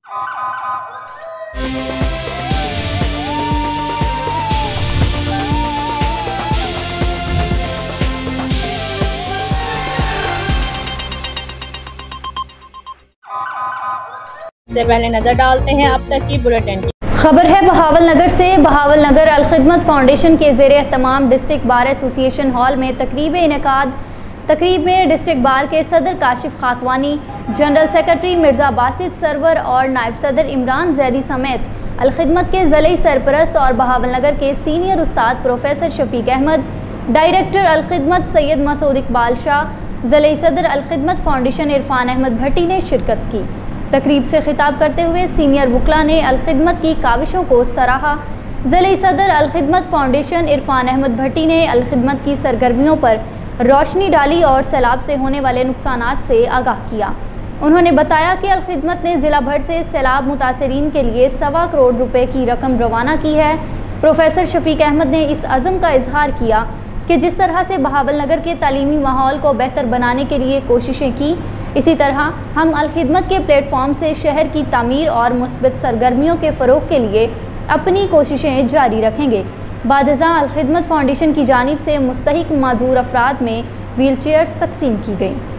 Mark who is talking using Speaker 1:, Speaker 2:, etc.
Speaker 1: से पहले नजर डालते हैं अब तक की बुलेटिन की
Speaker 2: खबर है बहावलनगर से। बहावलनगर अलखिदमत फाउंडेशन के ज़ेरे एहतमाम डिस्ट्रिक्ट बार एसोसिएशन हॉल में तकरीब में डिस्ट्रिक्ट बार के सदर काशिफ खाकवानी, जनरल सेक्रेटरी मिर्ज़ा बासित सरवर और नायब सदर इमरान जैदी समेत अलखिदमत के ज़िले सरपरस्त और बहावलनगर के सीनियर उस्ताद प्रोफेसर शफीक अहमद, डायरेक्टर अलखिदमत सैयद मसूद इकबाल शाह, ज़िले सदर अलखिदमत फाउंडेशन इरफान अहमद भट्टी ने शिरकत की। तकरीब से खिताब करते हुए सीनियर वकला ने अलखिदमत की काविशों को सराहा। ज़िले सदर अलखिदमत फाउंडेशन इरफान अहमद भट्टी ने अलखिदमत की सरगर्मियों पर रोशनी डाली और सैलाब से होने वाले नुकसानात से आगाह किया। उन्होंने बताया कि अलखिदमत ने ज़िला भर से सैलाब मुतासरीन के लिए 1.25 करोड़ रुपए की रकम रवाना की है। प्रोफेसर शफीक अहमद ने इस अज़म का इजहार किया कि जिस तरह से बहावलनगर के तालीमी माहौल को बेहतर बनाने के लिए कोशिशें की, इसी तरह हम अलखिदमत के प्लेटफॉर्म से शहर की तामीर और मुस्बत सरगर्मियों के फ़रोग के लिए अपनी कोशिशें जारी रखेंगे। बादज़ा अलखिदमत फाउंडेशन की जानिब से मुस्तहिक माजूर अफराद में व्हील चेयर्स तकसीम की गई।